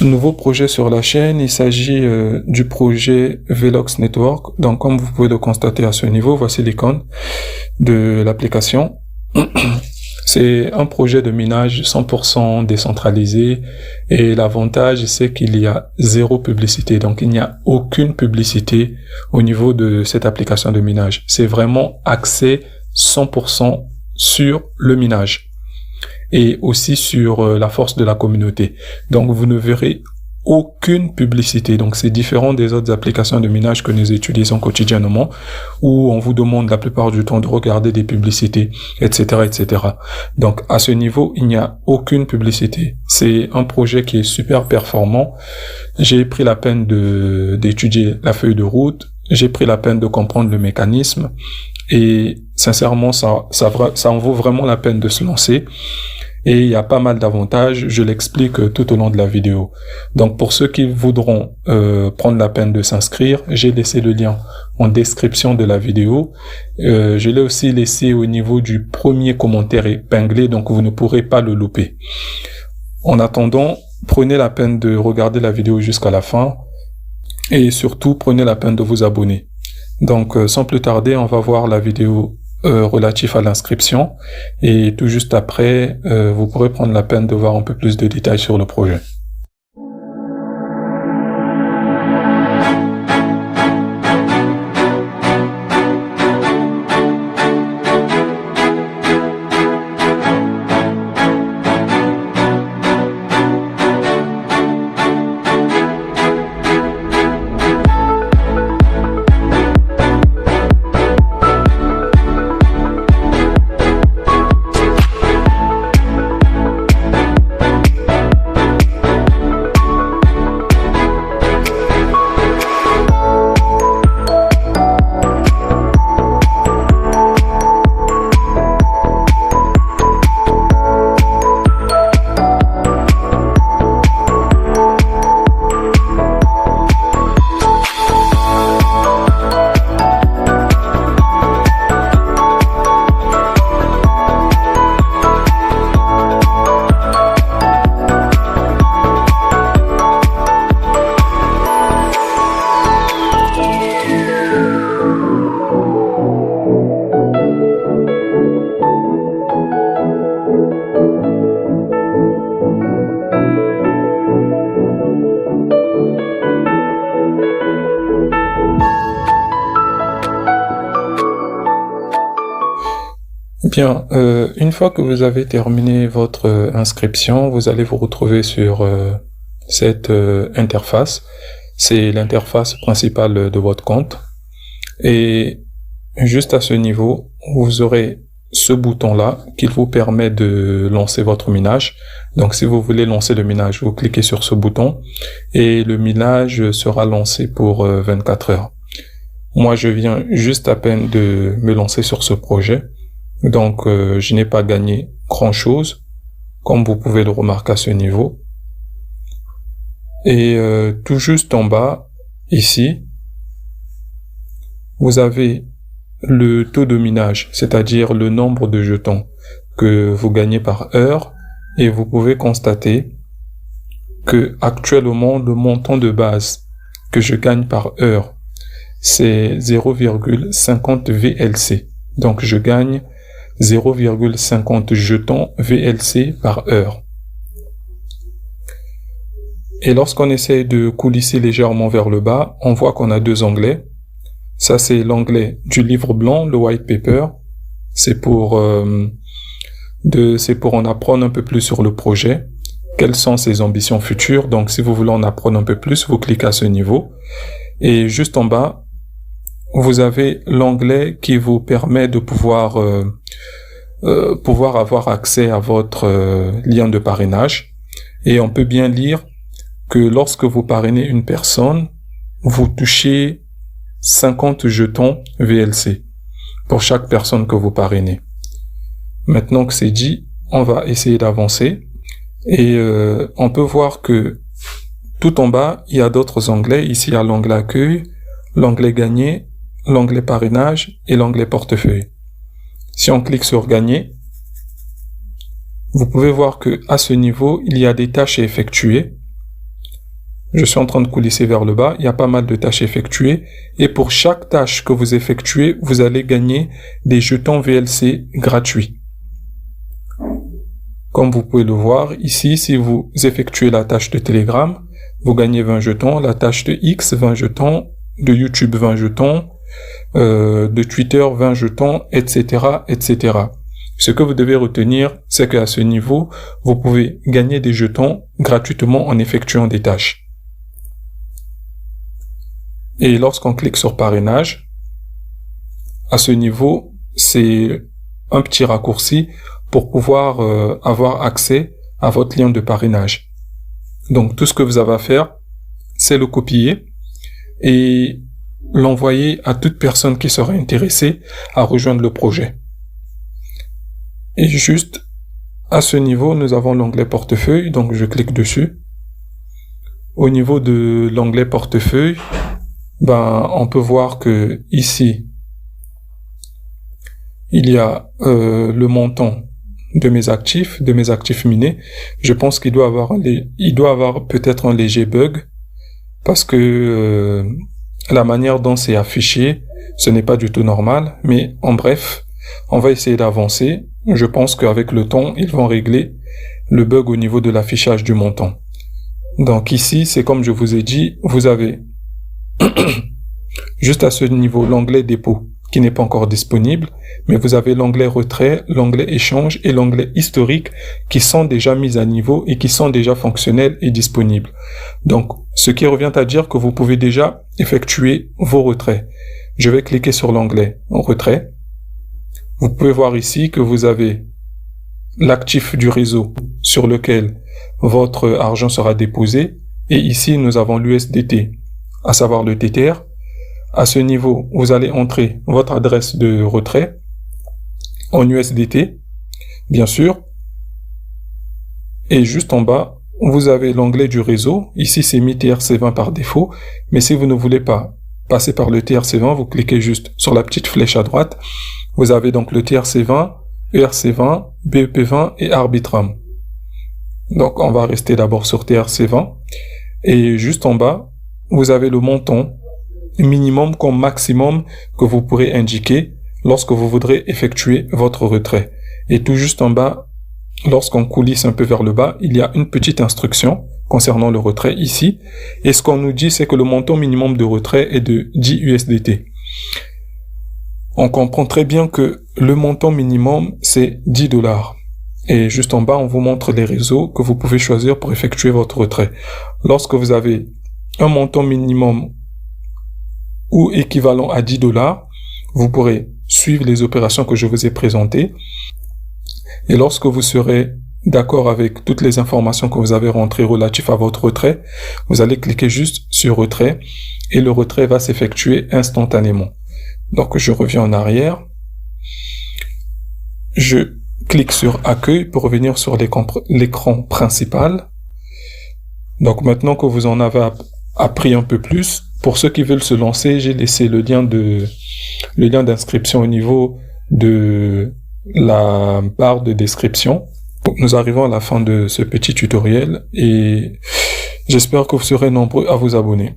Nouveau projet sur la chaîne, il s'agit du projet Velox Network. Donc comme vous pouvez le constater à ce niveau, voici l'icône de l'application. C'est un projet de minage 100% décentralisé et l'avantage c'est qu'il y a zéro publicité. Donc il n'y a aucune publicité au niveau de cette application de minage. C'est vraiment axé 100% sur le minage et aussi sur la force de la communauté. Donc vous ne verrez aucune publicité. Donc c'est différent des autres applications de minage que nous utilisons quotidiennement, où on vous demande la plupart du temps de regarder des publicités, etc., etc. Donc à ce niveau, il n'y a aucune publicité. C'est un projet qui est super performant. J'ai pris la peine d'étudier la feuille de route. J'ai pris la peine de comprendre le mécanisme. Et sincèrement, ça en vaut vraiment la peine de se lancer. Et il y a pas mal d'avantages, je l'explique tout au long de la vidéo. Donc pour ceux qui voudront prendre la peine de s'inscrire, j'ai laissé le lien en description de la vidéo. Je l'ai aussi laissé au niveau du premier commentaire épinglé, donc vous ne pourrez pas le louper. En attendant, prenez la peine de regarder la vidéo jusqu'à la fin et surtout prenez la peine de vous abonner. Donc sans plus tarder, on va voir la vidéo relatif à l'inscription et tout juste après vous pourrez prendre la peine de voir un peu plus de détails sur le projet. Bien, une fois que vous avez terminé votre inscription, vous allez vous retrouver sur cette interface. C'est l'interface principale de votre compte. Et juste à ce niveau, vous aurez ce bouton-là qui vous permet de lancer votre minage. Donc si vous voulez lancer le minage, vous cliquez sur ce bouton et le minage sera lancé pour 24 heures. Moi, je viens juste à peine de me lancer sur ce projet. Donc, je n'ai pas gagné grand-chose, comme vous pouvez le remarquer à ce niveau. Et tout juste en bas, ici, vous avez le taux de minage, c'est-à-dire le nombre de jetons que vous gagnez par heure. Et vous pouvez constater que actuellement, le montant de base que je gagne par heure, c'est 0,50 VLC. Donc, je gagne 0,50 jetons VLC par heure. Et lorsqu'on essaie de coulisser légèrement vers le bas, on voit qu'on a deux onglets. Ça, c'est l'onglet du livre blanc, le white paper. C'est pour en apprendre un peu plus sur le projet. Quelles sont ses ambitions futures? Donc, si vous voulez en apprendre un peu plus, vous cliquez à ce niveau. Et juste en bas, vous avez l'onglet qui vous permet de pouvoir avoir accès à votre lien de parrainage. Et on peut bien lire que lorsque vous parrainez une personne, vous touchez 50 jetons VLC pour chaque personne que vous parrainez. Maintenant que c'est dit, on va essayer d'avancer et on peut voir que tout en bas, il y a d'autres onglets. Ici, il y a l'onglet accueil, l'onglet gagner, l'onglet parrainage et l'onglet portefeuille. Si on clique sur gagner, vous pouvez voir que à ce niveau, il y a des tâches à effectuer. Je suis en train de coulisser vers le bas. Il y a pas mal de tâches effectuées. Et pour chaque tâche que vous effectuez, vous allez gagner des jetons VLC gratuits. Comme vous pouvez le voir ici, si vous effectuez la tâche de Telegram, vous gagnez 20 jetons. La tâche de X, 20 jetons. De YouTube, 20 jetons. De Twitter, 20 jetons, etc., etc. Ce que vous devez retenir, c'est qu'à ce niveau, vous pouvez gagner des jetons gratuitement en effectuant des tâches. Et lorsqu'on clique sur parrainage, à ce niveau, c'est un petit raccourci pour pouvoir avoir accès à votre lien de parrainage. Donc tout ce que vous avez à faire, c'est le copier et l'envoyer à toute personne qui serait intéressée à rejoindre le projet. Et juste à ce niveau, nous avons l'onglet portefeuille, donc je clique dessus. Au niveau de l'onglet portefeuille, on peut voir que ici, il y a le montant de mes actifs minés. Je pense qu'il doit avoir peut-être un léger bug parce que la manière dont c'est affiché, ce n'est pas du tout normal. Mais en bref, on va essayer d'avancer. Je pense qu'avec le temps, ils vont régler le bug au niveau de l'affichage du montant. Donc ici, c'est comme je vous ai dit, vous avez juste à ce niveau l'onglet dépôt qui n'est pas encore disponible, mais vous avez l'onglet retrait, l'onglet échange et l'onglet historique qui sont déjà mis à niveau et qui sont déjà fonctionnels et disponibles. Donc, ce qui revient à dire que vous pouvez déjà effectuer vos retraits. Je vais cliquer sur l'onglet retrait. Vous pouvez voir ici que vous avez l'actif du réseau sur lequel votre argent sera déposé. Et ici, nous avons l'USDT, à savoir le Tether. À ce niveau, vous allez entrer votre adresse de retrait en USDT, bien sûr. Et juste en bas, vous avez l'onglet du réseau. Ici, c'est mis TRC20 par défaut. Mais si vous ne voulez pas passer par le TRC20, vous cliquez juste sur la petite flèche à droite. Vous avez donc le TRC20, ERC20, BEP20 et Arbitrum. Donc, on va rester d'abord sur TRC20. Et juste en bas, vous avez le montant minimum comme maximum que vous pourrez indiquer lorsque vous voudrez effectuer votre retrait. Et tout juste en bas, lorsqu'on coulisse un peu vers le bas, il y a une petite instruction concernant le retrait ici. Et ce qu'on nous dit, c'est que le montant minimum de retrait est de 10 USDT. On comprend très bien que le montant minimum, c'est 10 $. Et juste en bas, on vous montre les réseaux que vous pouvez choisir pour effectuer votre retrait. Lorsque vous avez un montant minimum ou équivalent à 10 $, vous pourrez suivre les opérations que je vous ai présentées. Et lorsque vous serez d'accord avec toutes les informations que vous avez rentrées relatives à votre retrait, vous allez cliquer juste sur retrait et le retrait va s'effectuer instantanément. Donc je reviens en arrière. Je clique sur accueil pour revenir sur l'écran principal. Donc maintenant que vous en avez appris un peu plus, pour ceux qui veulent se lancer, j'ai laissé le lien d'inscription au niveau de la barre de description. Donc, nous arrivons à la fin de ce petit tutoriel et j'espère que vous serez nombreux à vous abonner.